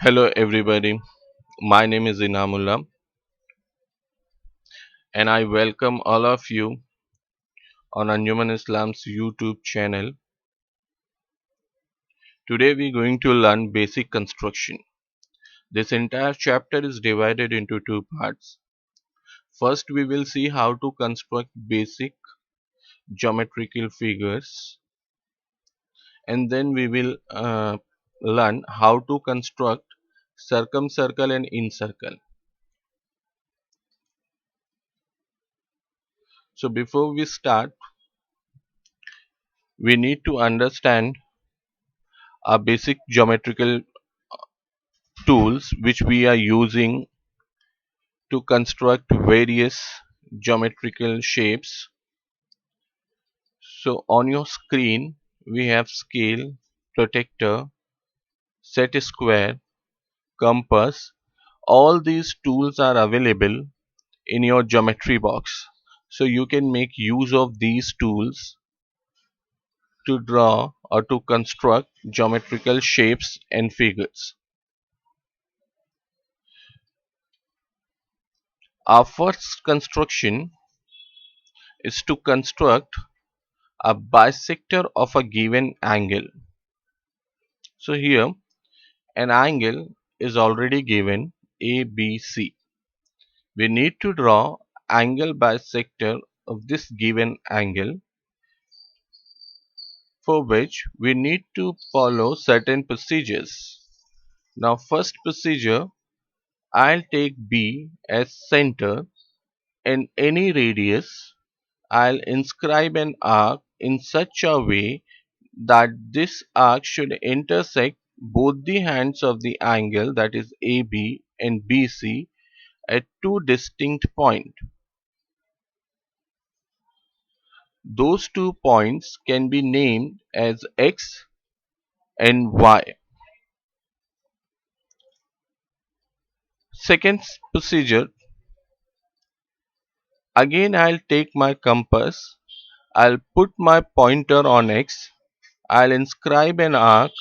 Hello, everybody. My name is Inamullah, and I welcome all of you on Anjuman Islam's YouTube channel. Today, we're going to learn basic construction. This entire chapter is divided into two parts. First, we will see how to construct basic geometrical figures, and then we will learn how to construct circumcircle and incircle. So, before we start, we need to understand our basic geometrical tools which we are using to construct various geometrical shapes. So on your screen we have scale, protractor, set square, compass. All these tools are available in your geometry box. So you can make use of these tools to draw or to construct geometrical shapes and figures. Our first construction is to construct a bisector of a given angle. So here an angle is already given ABC. We need to draw angle bisector of this given angle, for which we need to follow certain procedures. Now first procedure, I'll take B as center and any radius. I'll inscribe an arc in such a way that this arc should intersect both the hands of the angle, that is AB and BC, at two distinct points. Those 2 points can be named as X and Y. Second procedure, again I'll take my compass, I'll put my pointer on X, I'll inscribe an arc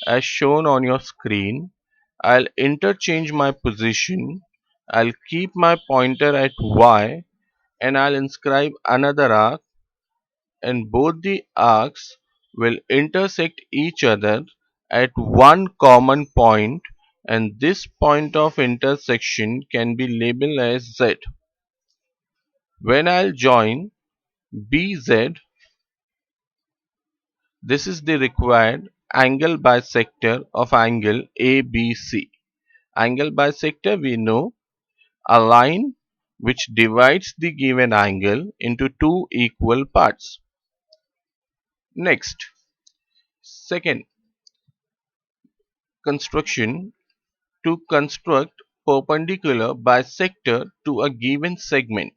as shown on your screen. I'll interchange my position. I'll keep my pointer at Y and I'll inscribe another arc, and both the arcs will intersect each other at one common point, and this point of intersection can be labeled as Z. When I'll join BZ, this is the required angle bisector of angle ABC. Angle bisector, we know, a line which divides the given angle into two equal parts. Next, second construction, to construct perpendicular bisector to a given segment.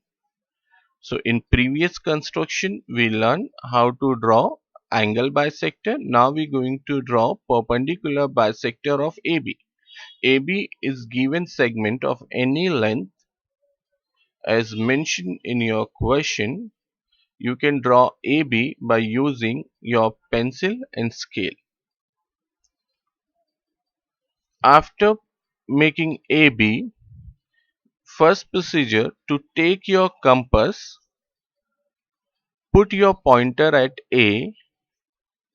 So in previous construction we learned how to draw angle bisector. Now we're going to draw perpendicular bisector of AB. AB is given segment of any length. As mentioned in your question, you can draw AB by using your pencil and scale. After making AB, first procedure, to take your compass, put your pointer at A,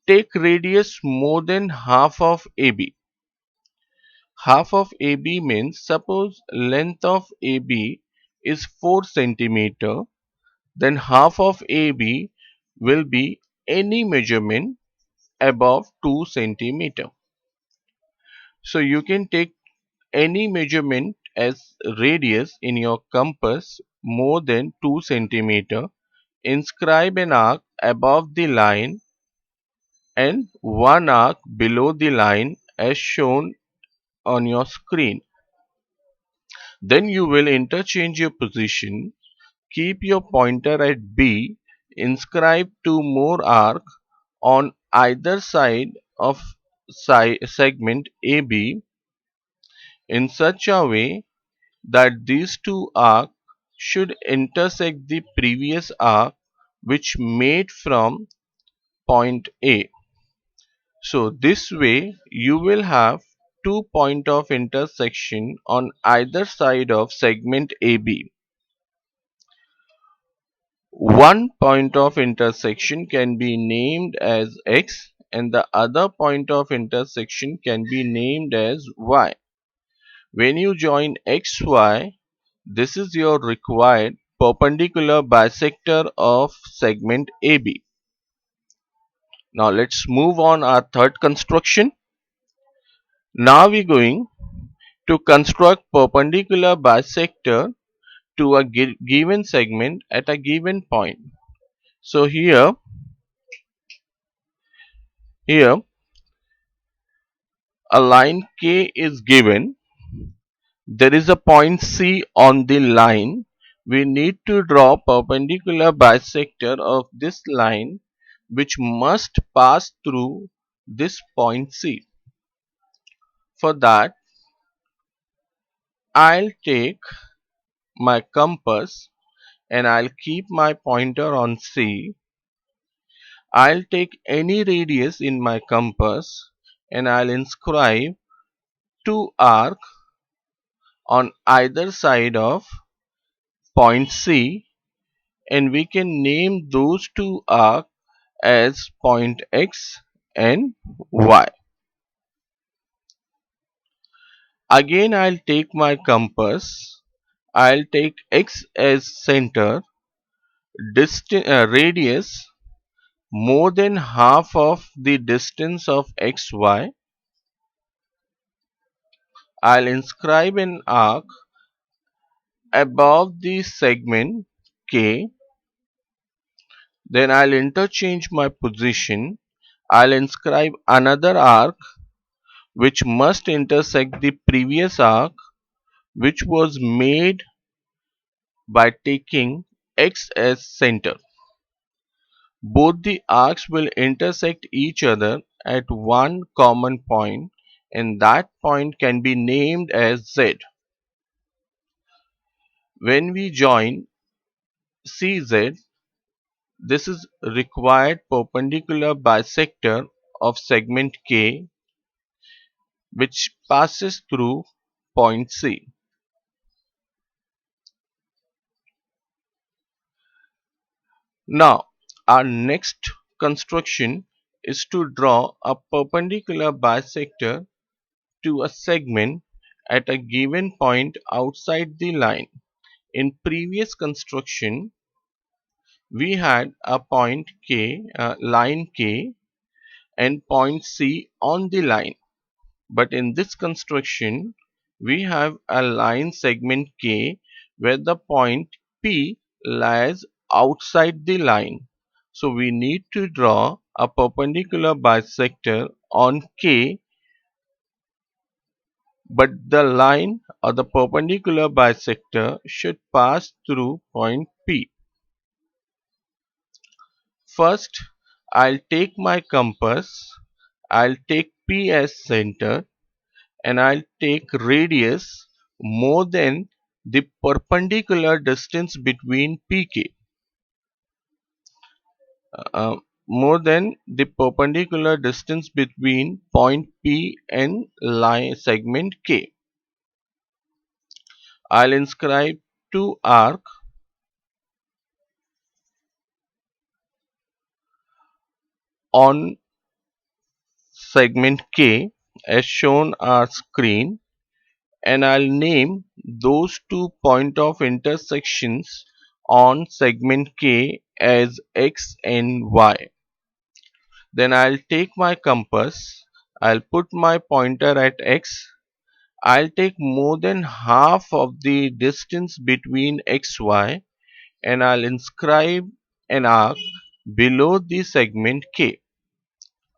take radius more than half of AB. Half of AB means, suppose length of AB is 4 centimeter, then half of AB will be any measurement above 2 centimeter. So you can take any measurement as radius in your compass more than 2 centimeter, inscribe an arc above the line and one arc below the line as shown on your screen. Then you will interchange your position, keep your pointer at B, inscribe two more arcs on either side of segment AB in such a way that these two arcs should intersect the previous arc which made from point A. So this way you will have two point of intersection on either side of segment AB. One point of intersection can be named as X and the other point of intersection can be named as Y. When you join XY, this is your required perpendicular bisector of segment AB. Now let's move on our third construction. Now we're going to construct perpendicular bisector to a given segment at a given point. So here a line K is given. There is a point C on the line. We need to draw perpendicular bisector of this line which must pass through this point C. For that, I'll take my compass and I'll keep my pointer on C. I'll take any radius in my compass and I'll inscribe two arcs on either side of point C, and we can name those two arcs as point X and Y. Again, I'll take my compass. I'll take X as center, radius more than half of the distance of XY. I'll inscribe an arc above the segment K. Then I'll interchange my position. I'll inscribe another arc which must intersect the previous arc which was made by taking X as center. Both the arcs will intersect each other at one common point and that point can be named as Z. When we join CZ, this is required perpendicular bisector of segment K which passes through point C. Now, our next construction is to draw a perpendicular bisector to a segment at a given point outside the line. In previous construction, we had a point K, line K, and point C on the line. But in this construction, we have a line segment K where the point P lies outside the line. So we need to draw a perpendicular bisector on K, but the line or the perpendicular bisector should pass through point P. First, I'll take my compass, I'll take P as center and I'll take radius more than the perpendicular distance between PK. More than the perpendicular distance between point P and line segment K. I'll inscribe two arcs on segment K as shown on screen and I'll name those two point of intersections on segment K as X and Y. Then I'll take my compass, I'll put my pointer at X, I'll take more than half of the distance between XY and I'll inscribe an arc below the segment K.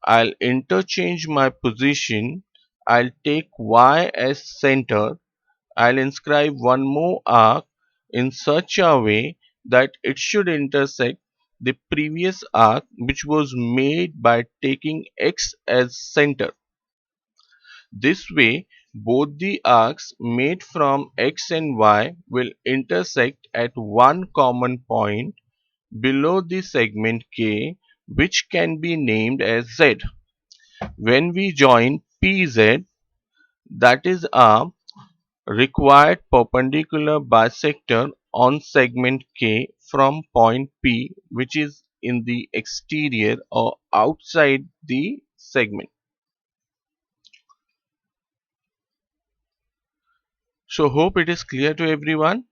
I'll interchange my position, I'll take Y as center, I'll inscribe one more arc in such a way that it should intersect the previous arc which was made by taking X as center. This way, both the arcs made from X and Y will intersect at one common point below the segment K which can be named as Z. When we join PZ, That is a required perpendicular bisector on segment K from point P, which is in the exterior or outside the segment. So hope it is clear to everyone.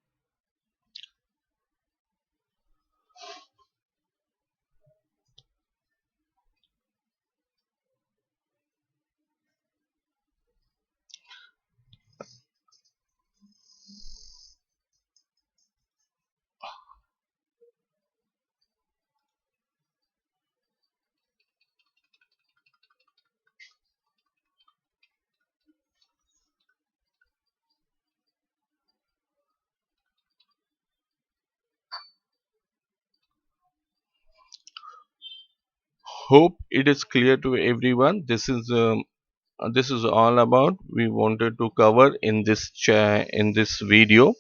Hope it is clear to everyone. This is all about we wanted to cover in in this video.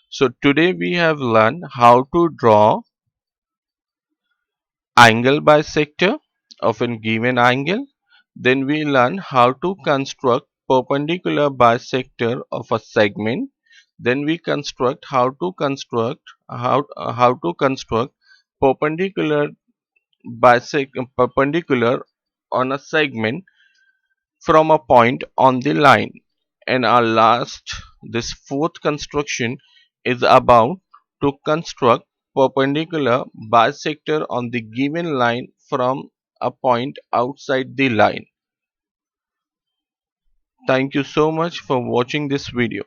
So today we have learned how to draw angle bisector of a given angle. Then we learn how to construct perpendicular bisector of a segment. Then we construct how to construct perpendicular perpendicular on a segment from a point on the line. And our last, this fourth construction is about to construct perpendicular bisector on the given line from a point outside the line. Thank you so much for watching this video.